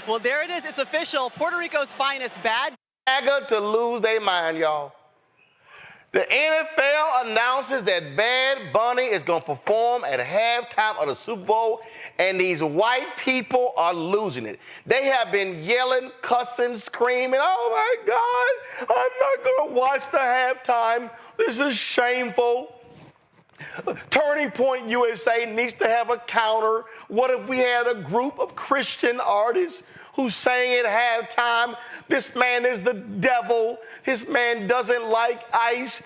Well, there it is. It's official. Puerto Rico's finest bad MAGA to lose their mind, y'all. The NFL announces that Bad Bunny is going to perform at halftime of the Super Bowl, and these white people are losing it. They have been yelling, cussing, screaming, oh my God, I'm not going to watch the halftime. This is shameful. Turning Point USA needs to have a counter. What if we had a group of Christian artists who sang at halftime? This man is the devil. This man doesn't like ice.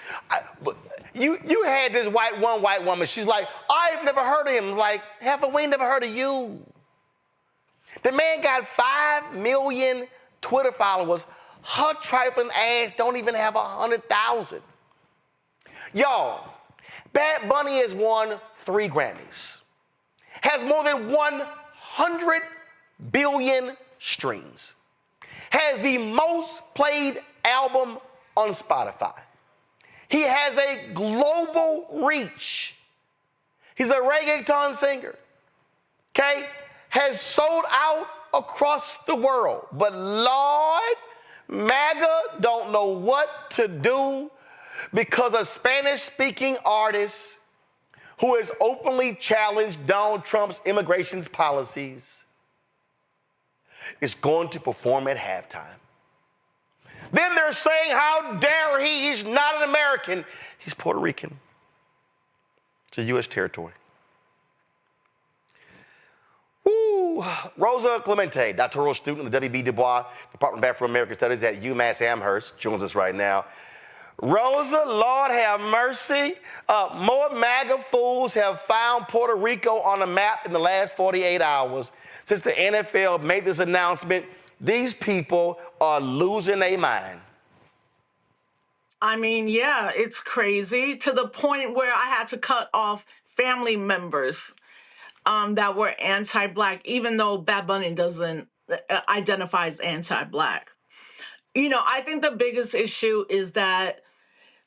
You had this one white woman. She's like, I've never heard of him. Like, Heifer, we ain't never heard of you. The man got 5 million Twitter followers. Her trifling ass don't even have 100,000. Y'all, Bad Bunny has won 3 Grammys, has more than 100 billion streams, has the most played album on Spotify. He has a global reach. He's a reggaeton singer, okay? Has sold out across the world. But Lord, MAGA don't know what to do because a Spanish-speaking artist who has openly challenged Donald Trump's immigration policies is going to perform at halftime. Then they're saying, how dare he? He's not an American. He's Puerto Rican. It's a U.S. territory. Woo. Rosa Clemente, doctoral student in the W.B. Du Bois Department of Afro-American Studies at UMass Amherst, joins us right now. Rosa, Lord have mercy. More MAGA fools have found Puerto Rico on the map in the last 48 hours. Since the NFL made this announcement, these people are losing their mind. I mean, yeah, it's crazy to the point where I had to cut off family members that were anti-Black, even though Bad Bunny doesn't identify as anti-Black. You know, I think the biggest issue is that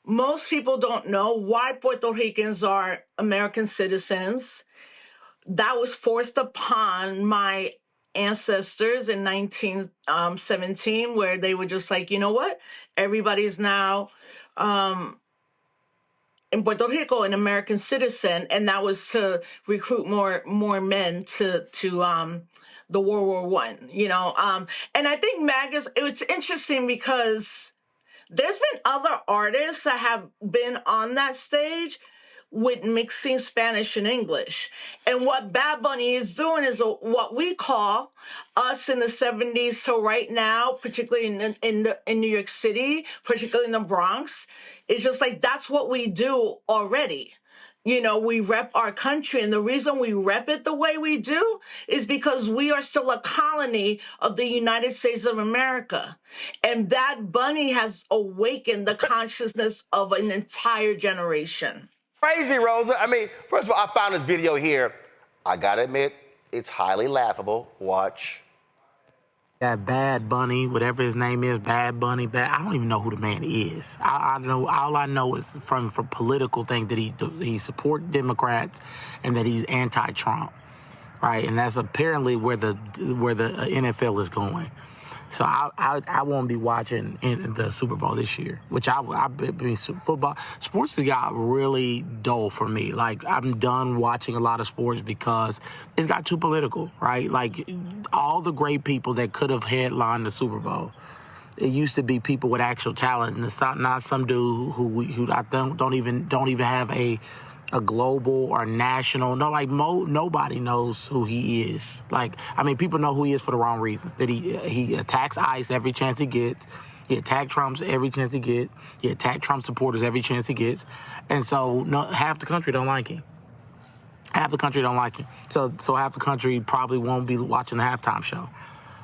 most people don't know why Puerto Ricans are American citizens. That was forced upon my ancestors in 1917, where they were just like, you know what? Everybody's now in Puerto Rico an American citizen, and that was to recruit more men to the World War I. You know, and I think it's interesting because there's been other artists that have been on that stage with mixing Spanish and English. And what Bad Bunny is doing is what we call us in the 70s to right now, particularly in New York City, particularly in the Bronx. It's just like, that's what we do already. You know, we rep our country, and the reason we rep it the way we do is because we are still a colony of the United States of America. And Bad Bunny has awakened the consciousness of an entire generation. Crazy, Rosa. I mean, first of all, I found this video here. I gotta admit, it's highly laughable. Watch. That Bad Bunny, whatever his name is, Bad Bunny, I don't even know who the man is. I know, all I know is from political thing that he supports Democrats and that he's anti-Trump, right? And that's apparently where the NFL is going. So I won't be watching in the Super Bowl this year, which I mean, football, sports has got really dull for me. Like, I'm done watching a lot of sports because it's got too political, right? Like, all the great people that could have headlined the Super Bowl, it used to be people with actual talent, and it's not some dude who I don't even have a global or national. No, like nobody knows who he is. Like, I mean, people know who he is for the wrong reasons. That he attacks ICE every chance he gets. He attacks Trump every chance he gets. He attacks Trump supporters every chance he gets. And so half the country don't like him. Half the country don't like him. So half the country probably won't be watching the halftime show.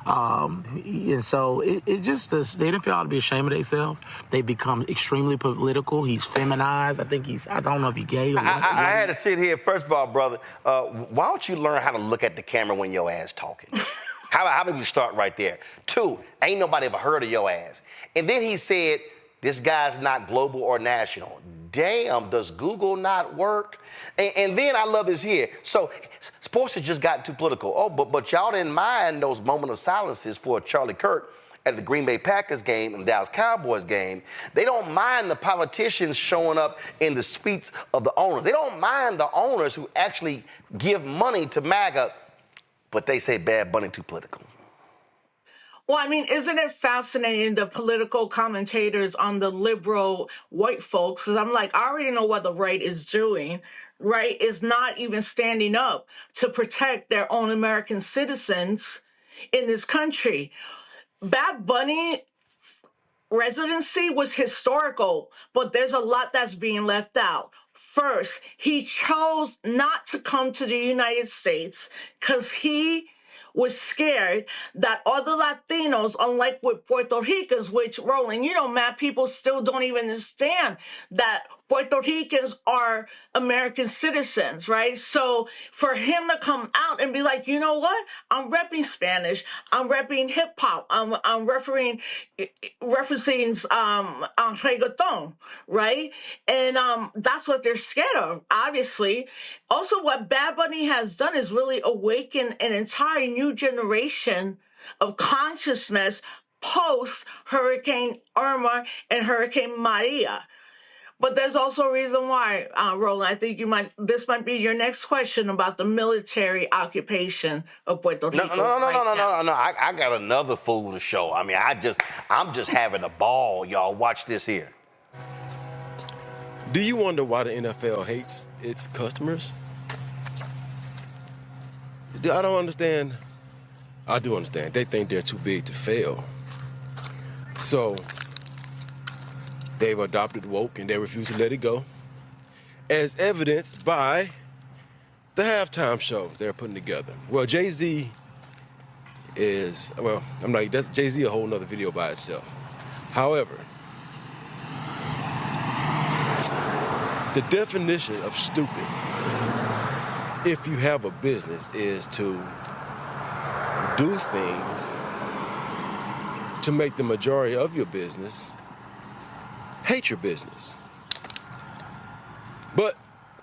And so it just, the NFL ought to be ashamed of themselves. They become extremely political. He's feminized. I don't know if he's gay or what. I had to sit here. First of all, brother, why don't you learn how to look at the camera when your ass talking? How about we start right there? 2, ain't nobody ever heard of your ass. And then he said, this guy's not global or national. damn, does Google not work? And then I love this here. So sports has just gotten too political. Oh, but y'all didn't mind those moment of silences for Charlie Kirk at the Green Bay Packers game and Dallas Cowboys game. They don't mind the politicians showing up in the suites of the owners. They don't mind the owners who actually give money to MAGA, but they say Bad Bunny too political. Well, I mean, isn't it fascinating, the political commentators on the liberal white folks? Because I'm like, I already know what the right is doing. Right is not even standing up to protect their own American citizens in this country. Bad Bunny residency was historical, but there's a lot that's being left out. First, he chose not to come to the United States because he was scared that other Latinos, unlike with Puerto Ricans, which, Roland, you know, mad people still don't even understand that Puerto Ricans are American citizens, right? So for him to come out and be like, you know what? I'm repping Spanish. I'm repping hip hop. I'm referencing reggaeton, right? And that's what they're scared of, obviously. Also, what Bad Bunny has done is really awaken an entire new generation of consciousness post Hurricane Irma and Hurricane Maria. But there's also a reason why, Roland. I think this might be your next question about the military occupation of Puerto Rico. No. I got another fool to show. I mean, I'm just having a ball, y'all. Watch this here. Do you wonder why the NFL hates its customers? I don't understand. I do understand. They think they're too big to fail. So they've adopted woke and they refuse to let it go, as evidenced by the halftime show they're putting together. Well, Jay-Z is, well, I'm like, that's Jay-Z a whole nother video by itself. However, the definition of stupid, if you have a business, is to do things to make the majority of your business hate your business. But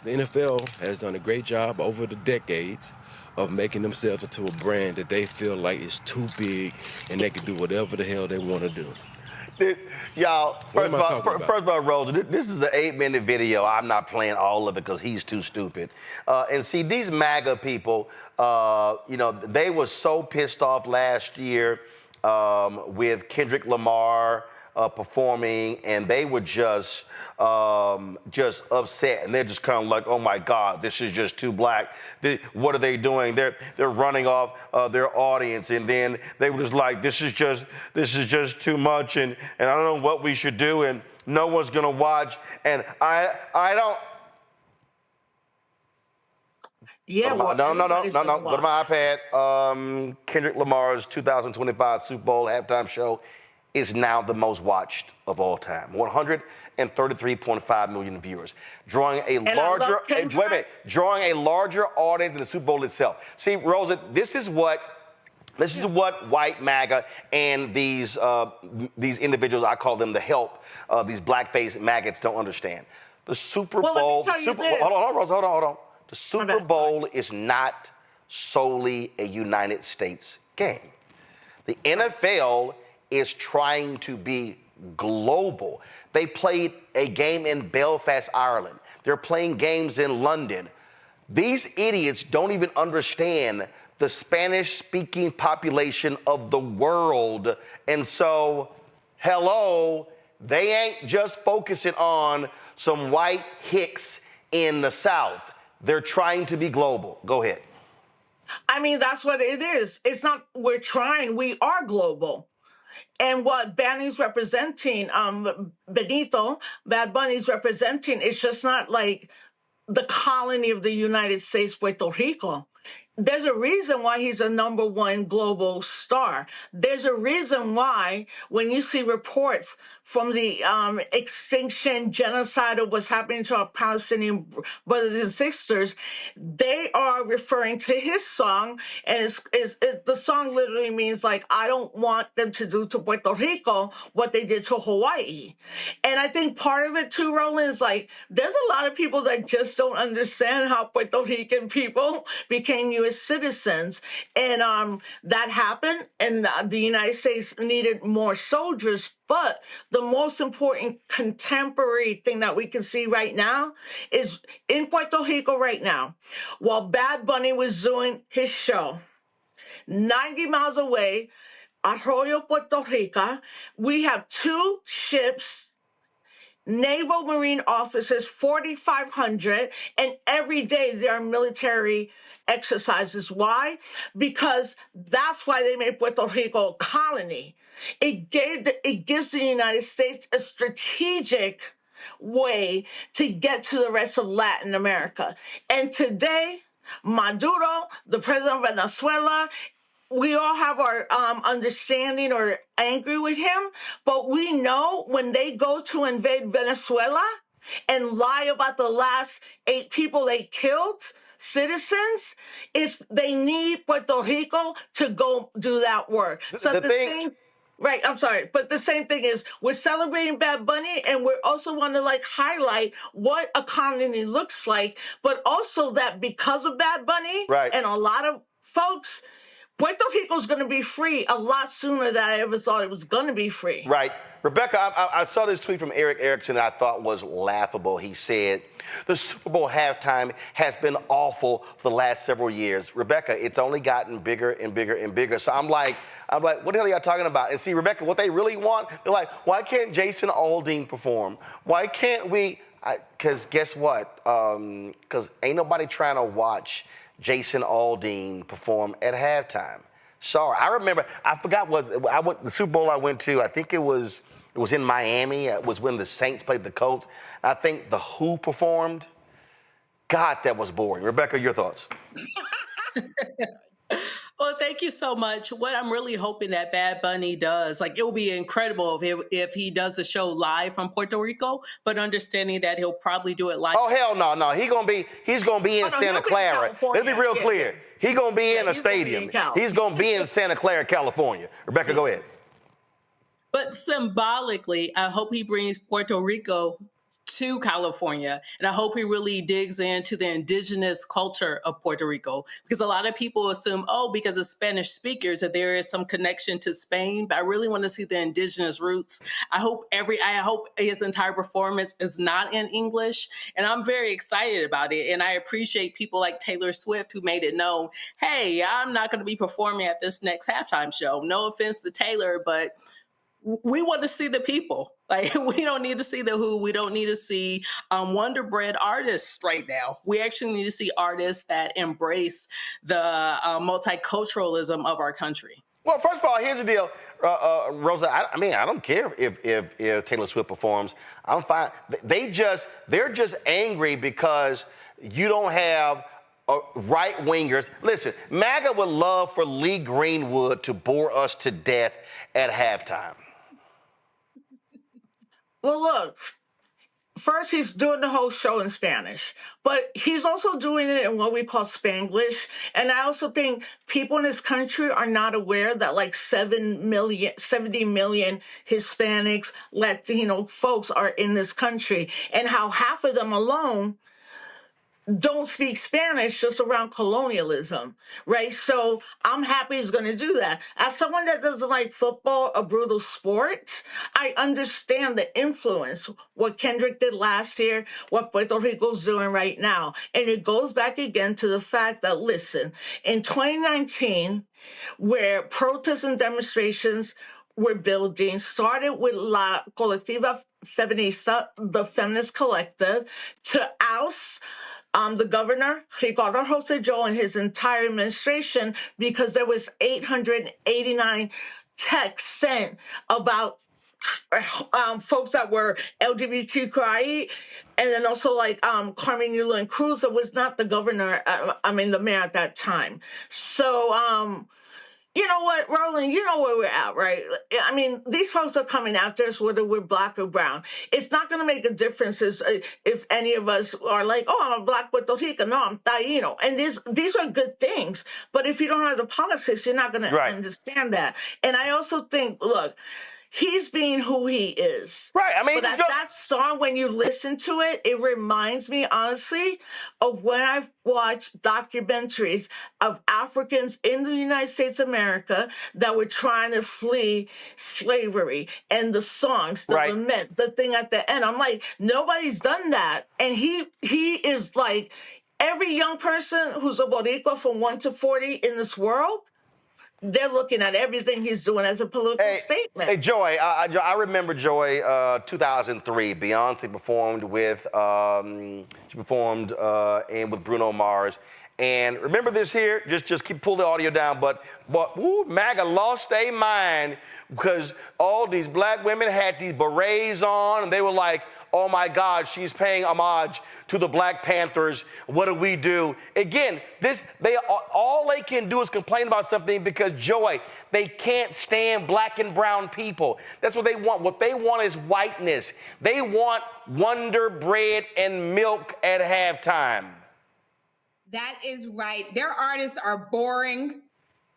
the NFL has done a great job over the decades of making themselves into a brand that they feel like is too big and they can do whatever the hell they want to do. Y'all, first of all, Rosa, this is an 8-minute video. I'm not playing all of it because he's too stupid. And see, these MAGA people, you know, they were so pissed off last year with Kendrick Lamar performing, and they were just upset, and they're just kind of like, oh my God, this is just too black. What are they doing? They're running off their audience, and then they were just like, this is just too much, and I don't know what we should do, and no one's gonna watch, and I don't. Yeah, no. Go to my iPad. Kendrick Lamar's 2025 Super Bowl halftime show is now the most watched of all time. 133.5 million viewers, drawing a larger audience than the Super Bowl itself. See, Rosa, this is what white MAGA and these individuals, I call them the help, these blackface MAGAs don't understand. The Super Bowl. Hold on, Rosa, hold on. The Super Bowl is not solely a United States game. The NFL is trying to be global. They played a game in Belfast, Ireland. They're playing games in London. These idiots don't even understand the Spanish-speaking population of the world. And so, hello, they ain't just focusing on some white hicks in the South. They're trying to be global. Go ahead. I mean, that's what it is. It's not we're trying, we are global. And what Bunny's representing, Bad Bunny's representing, it's just not like the colony of the United States, Puerto Rico. there's a reason why he's a #1 global star. There's a reason why when you see reports from the extinction genocide of what's happening to our Palestinian brothers and sisters, they are referring to his song, and the song literally means like, I don't want them to do to Puerto Rico what they did to Hawaii. And I think part of it too, Roland, is like, there's a lot of people that just don't understand how Puerto Rican people became U.S. citizens. And that happened, and the United States needed more soldiers. But the most important contemporary thing that we can see right now is in Puerto Rico right now, while Bad Bunny was doing his show, 90 miles away, Arroyo, Puerto Rico, we have 2 ships, naval marine officers, 4,500, and every day there are military exercises. Why? Because that's why they made Puerto Rico a colony. It gives the United States a strategic way to get to the rest of Latin America. And today, Maduro, the president of Venezuela, we all have our understanding or angry with him, but we know when they go to invade Venezuela and lie about the last 8 people they killed, citizens, is they need Puerto Rico to go do that work. Right, I'm sorry, but the same thing is we're celebrating Bad Bunny, and we also want to like highlight what a colony looks like, but also that because of Bad Bunny Right. and a lot of folks, Puerto Rico's going to be free a lot sooner than I ever thought it was going to be free. Right. Rebecca, I saw this tweet from Eric Erickson that I thought was laughable. He said, the Super Bowl halftime has been awful for the last several years. Rebecca, it's only gotten bigger and bigger and bigger. So I'm like, what the hell are y'all talking about? And see, Rebecca, what they really want, they're like, why can't Jason Aldean perform? Why can't we? Because guess what? Because ain't nobody trying to watch Jason Aldean perform at halftime. Sorry, I remember. I forgot the Super Bowl I went to. I think it was in Miami. It was when the Saints played the Colts. I think the Who performed. God, that was boring. Rebecca, your thoughts? Well, thank you so much. What I'm really hoping that Bad Bunny does, like, it will be incredible if he does a show live from Puerto Rico, but understanding that he'll probably do it live. Oh, hell no. He's gonna be in Santa Clara. Let's be real clear. He's gonna be in a stadium. He's gonna be in Santa Clara, California. Rebecca, go ahead. But symbolically, I hope he brings Puerto Rico to California. And I hope he really digs into the indigenous culture of Puerto Rico, because a lot of people assume, because of Spanish speakers, that there is some connection to Spain, but I really want to see the indigenous roots. I hope his entire performance is not in English, and I'm very excited about it. And I appreciate people like Taylor Swift who made it known, hey, I'm not going to be performing at this next halftime show. No offense to Taylor, but we want to see the people. Like, we don't need to see the Who. We don't need to see Wonder Bread artists right now. We actually need to see artists that embrace the multiculturalism of our country. Well, first of all, here's the deal, Rosa. I don't care if Taylor Swift performs. I'm fine. They're just angry because you don't have right wingers. Listen, MAGA would love for Lee Greenwood to bore us to death at halftime. Well, look, first he's doing the whole show in Spanish, but he's also doing it in what we call Spanglish. And I also think people in this country are not aware that like 70 million Hispanics, Latino folks are in this country, and how half of them alone don't speak Spanish just around colonialism, right? So I'm happy he's going to do that. As someone that doesn't like football, a brutal sport, I understand the influence, what Kendrick did last year, what Puerto Rico's doing right now. And it goes back again to the fact that, listen, in 2019, where protests and demonstrations were building, started with La Colectiva Feminista, the feminist collective, to oust the governor, Ricardo Rosselló, and his entire administration, because there was 889 texts sent about folks that were LGBTQI, and then also like Carmen Yulín Cruz, that was not the governor, the mayor at that time. So you know what, Roland, you know where we're at, right? I mean, these folks are coming after us, whether we're black or brown. It's not going to make a difference if any of us are like, oh, I'm a black Puerto Rican. No, I'm Taino. And these are good things. But if you don't have the politics, you're not going to understand that. And I also think, look, he's being who he is. Right. I mean, but that song, when you listen to it, it reminds me, honestly, of when I've watched documentaries of Africans in the United States of America that were trying to flee slavery, and the songs, the lament, the thing at the end. I'm like, nobody's done that. And he is like, every young person who's a Boricua from 1 to 40 in this world, they're looking at everything he's doing as a political statement. Hey, Joy, I remember, Joy, 2003, Beyonce performed with, and with Bruno Mars. And remember this here? Just pull the audio down. But MAGA lost their mind because all these black women had these berets on, and they were like, oh my God, she's paying homage to the Black Panthers. What do we do? Again, all they can do is complain about something because, Joy, they can't stand black and brown people. That's what they want. What they want is whiteness. They want Wonder Bread and milk at halftime. That is right. Their artists are boring.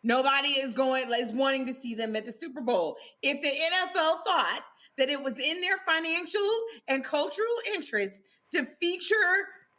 Nobody is wanting to see them at the Super Bowl. If the NFL thought that it was in their financial and cultural interest to feature,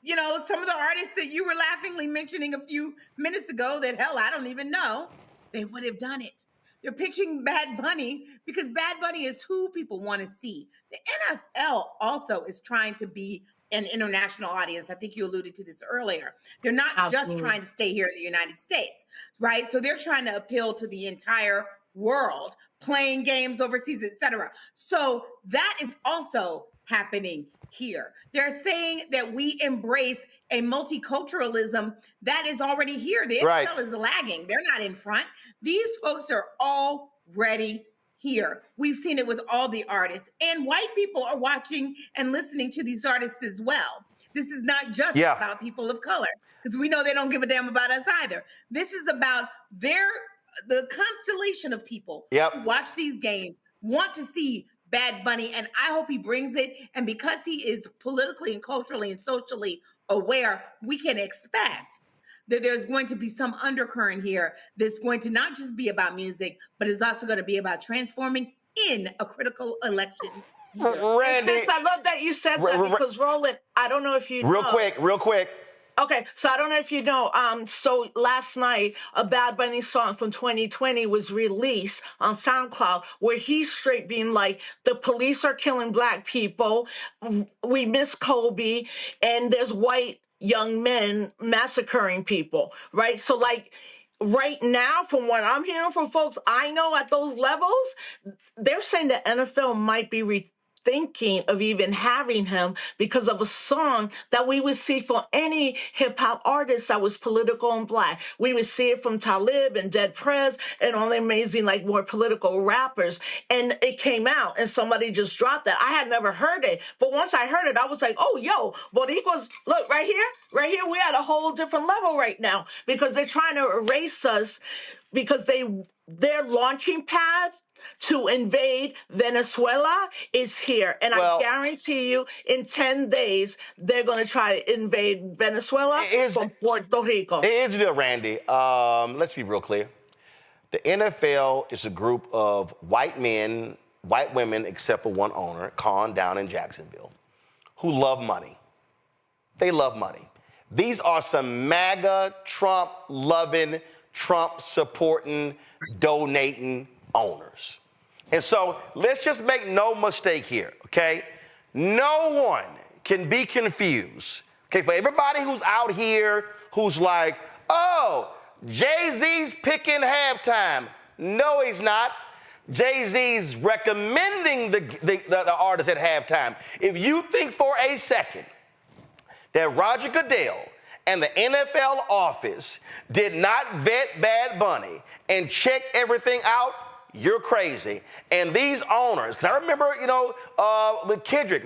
some of the artists that you were laughingly mentioning a few minutes ago that, hell, I don't even know, they would have done it. They're pitching Bad Bunny because Bad Bunny is who people want to see. The NFL also is trying to be an international audience. I think you alluded to this earlier. They're not just trying to stay here in the United States, right? So they're trying to appeal to the entire world, playing games overseas, etc. So that is also happening here. They're saying that we embrace a multiculturalism that is already here. The NFL is lagging. They're not in front. These folks are already here. We've seen it with all the artists, and white people are watching and listening to these artists as well. This is not just about people of color, because we know they don't give a damn about us either. This is about the constellation of people who watch these games, want to see Bad Bunny, and I hope he brings it. And because he is politically and culturally and socially aware, we can expect that there's going to be some undercurrent here that's going to not just be about music, but is also going to be about transforming in a critical election year. Randy, I love that you said that because, Roland, I don't know if you know. Real quick. Okay, so I don't know if you know, so last night, a Bad Bunny song from 2020 was released on SoundCloud where he's straight being like, the police are killing black people, we miss Kobe, and there's white young men massacring people, right? So like, right now, from what I'm hearing from folks I know at those levels, they're saying the NFL might be thinking of even having him because of a song that we would see from any hip-hop artist that was political and black. We would see it from Talib and Dead Prez and all the amazing, like, more political rappers. And it came out and somebody just dropped that. I had never heard it. But once I heard it, I was like, oh, yo, Boricuas, look, right here, we at a whole different level right now because they're trying to erase us because their launching pad to invade Venezuela is here. And I guarantee you, in 10 days, they're going to try to invade Venezuela from Puerto Rico. Here's the deal, Randy. Let's be real clear. The NFL is a group of white men, white women, except for one owner, Khan, down in Jacksonville, who love money. They love money. These are some MAGA, Trump-loving, Trump-supporting, donating owners. And so let's just make no mistake here, okay? No one can be confused, okay? For everybody who's out here who's like, oh, Jay-Z's picking halftime. No, he's not. Jay-Z's recommending the artist at halftime. If you think for a second that Roger Goodell and the NFL office did not vet Bad Bunny and check everything out, you're crazy. And these owners, because I remember, with Kendrick,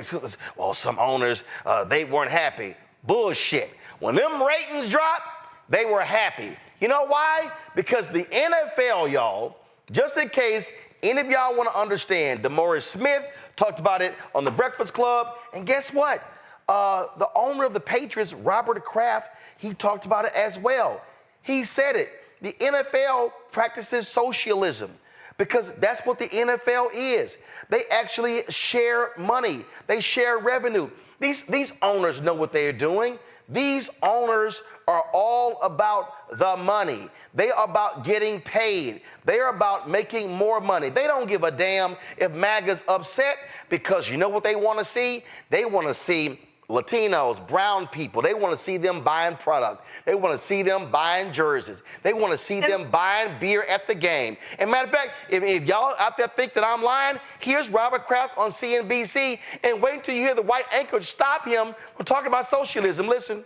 well, some owners, they weren't happy. Bullshit. When them ratings dropped, they were happy. You know why? Because the NFL, y'all, just in case any of y'all want to understand, DeMaurice Smith talked about it on The Breakfast Club. And guess what? The owner of the Patriots, Robert Kraft, he talked about it as well. He said it. The NFL practices socialism because that's what the NFL is. They actually share money. They share revenue. These owners know what they're doing. These owners are all about the money. They are about getting paid. They are about making more money. They don't give a damn if MAGA's upset because you know what they want to see? They want to see Latinos, brown people. They want to see them buying product. They want to see them buying jerseys. They want to see them buying beer at the game. And matter of fact, if y'all out there think that I'm lying, here's Robert Kraft on CNBC, and wait until you hear the white anchor stop him from talking about socialism. Listen.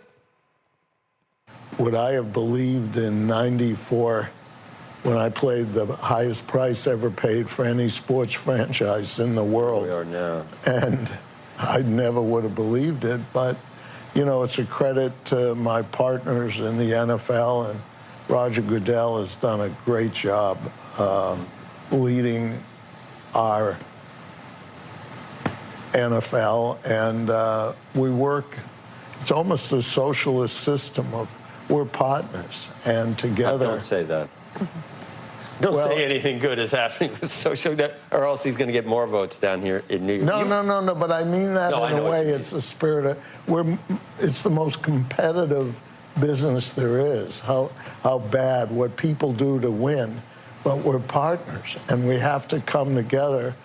Would I have believed in '94 when I played the highest price ever paid for any sports franchise in the world? We are now. And I never would have believed it, but, it's a credit to my partners in the NFL, and Roger Goodell has done a great job leading our NFL, and we work, it's almost a socialist system of we're partners, and together... Don't say that. Don't say anything good is happening with social, or else he's going to get more votes down here in New York. No, but I mean that in a way. It's the spirit of, it's the most competitive business there is, how bad, what people do to win, but we're partners, and we have to come together.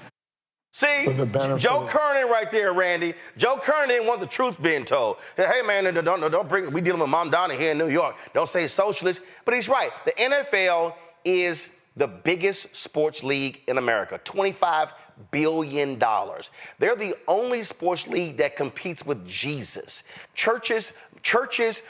See, Joe Kernan right there, Randy. Joe Kernan didn't want the truth being told. Hey, man, don't bring, we dealing with Mom Donna here in New York. Don't say socialist. But he's right. The NFL is the biggest sports league in America, $25 billion. They're the only sports league that competes with Jesus. Churches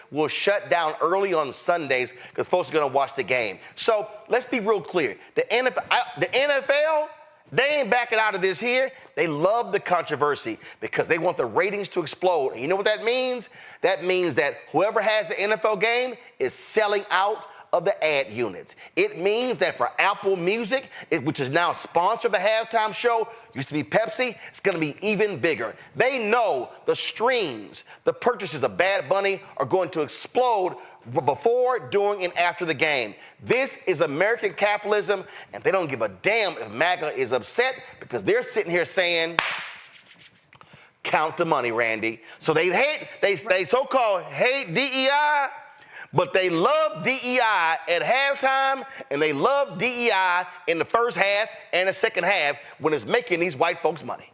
will shut down early on Sundays because folks are going to watch the game. So let's be real clear. The NFL, they ain't backing out of this here. They love the controversy because they want the ratings to explode. And you know what that means? That means that whoever has the NFL game is selling out of the ad units. It means that for Apple Music, which is now sponsor of the halftime show, used to be Pepsi, it's going to be even bigger. They know the streams, the purchases of Bad Bunny are going to explode before, during, and after the game. This is American capitalism, and they don't give a damn if MAGA is upset because they're sitting here saying, count the money, Randy. So they so-called hate DEI, but they love DEI at halftime, and they love DEI in the first half and the second half when it's making these white folks money.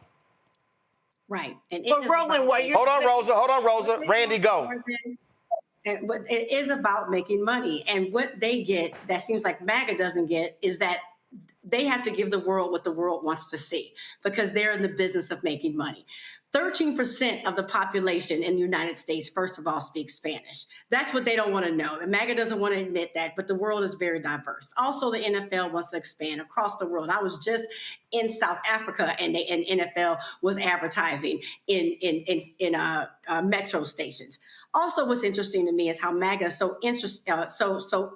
Right. And but Roland, what you're Hold on, Rosa. Randy, go. But it is about making money. And what they get that seems like MAGA doesn't get is that they have to give the world what the world wants to see because they're in the business of making money. 13% of the population in the United States, first of all, speaks Spanish. That's what they don't want to know. And MAGA doesn't want to admit that, but the world is very diverse. Also, the NFL wants to expand across the world. I was just in South Africa, and NFL was advertising in metro stations. Also, what's interesting to me is how MAGA is so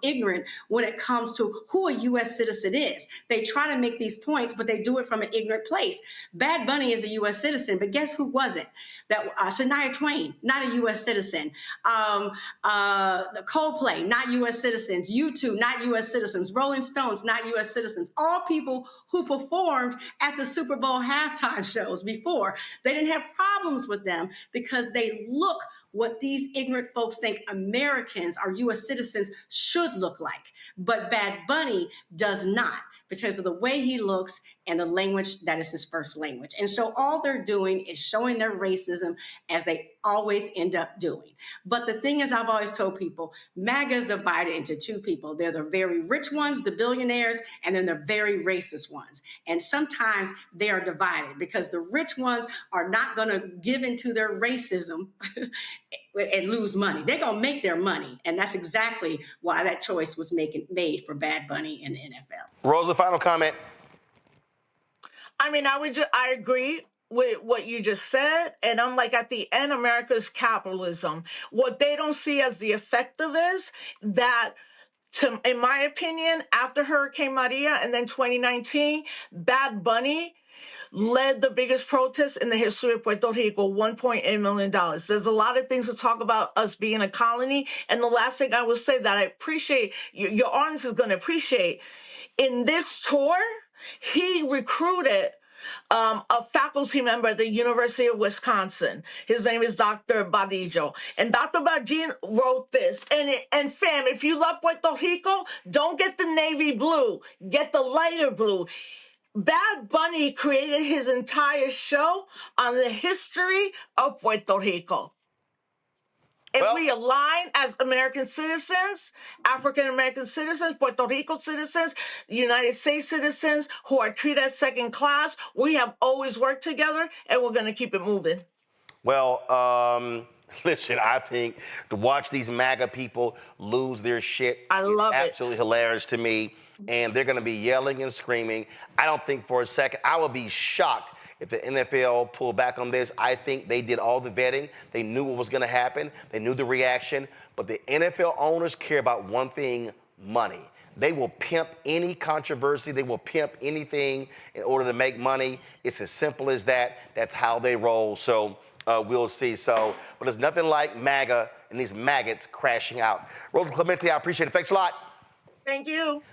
ignorant when it comes to who a U.S. citizen is. They try to make these points, but they do it from an ignorant place. Bad Bunny is a U.S. citizen, but guess who wasn't? That Shania Twain, not a U.S. citizen. The Coldplay, not U.S. citizens. U2, not U.S. citizens. Rolling Stones, not U.S. citizens. All people who performed at the Super Bowl halftime shows before. They didn't have problems with them because they look what these ignorant folks think Americans or U.S. citizens should look like. But Bad Bunny does not because of the way he looks and the language that is his first language. And so all they're doing is showing their racism as they always end up doing. But the thing is, I've always told people, MAGA is divided into two people. They're the very rich ones, the billionaires, and then the very racist ones. And sometimes they are divided because the rich ones are not going to give into their racism and lose money. They're going to make their money. And that's exactly why that choice was made for Bad Bunny in the NFL. Rosa, final comment. I mean, I agree with what you just said, and I'm like, at the end, America's capitalism. What they don't see as the effective is that, in my opinion, after Hurricane Maria and then 2019, Bad Bunny led the biggest protest in the history of Puerto Rico, $1.8 million. There's a lot of things to talk about us being a colony. And the last thing I will say that I appreciate, your audience is going to appreciate, in this tour, he recruited a faculty member at the University of Wisconsin. His name is Dr. Badillo. And Dr. Badillo wrote this. And fam, if you love Puerto Rico, don't get the navy blue. Get the lighter blue. Bad Bunny created his entire show on the history of Puerto Rico. If we align as American citizens, African American citizens, Puerto Rico citizens, United States citizens who are treated as second class, we have always worked together, and we're going to keep it moving. Well, listen, I think to watch these MAGA people lose their shit is absolutely hilarious to me. And they're going to be yelling and screaming. I don't think for a second, I would be shocked if the NFL pulled back on this. I think they did all the vetting. They knew what was going to happen. They knew the reaction. But the NFL owners care about one thing: money. They will pimp any controversy. They will pimp anything in order to make money. It's as simple as that. That's how they roll. So we'll see. But there's nothing like MAGA and these maggots crashing out. Rosa, Clemente, I appreciate it. Thanks a lot. Thank you.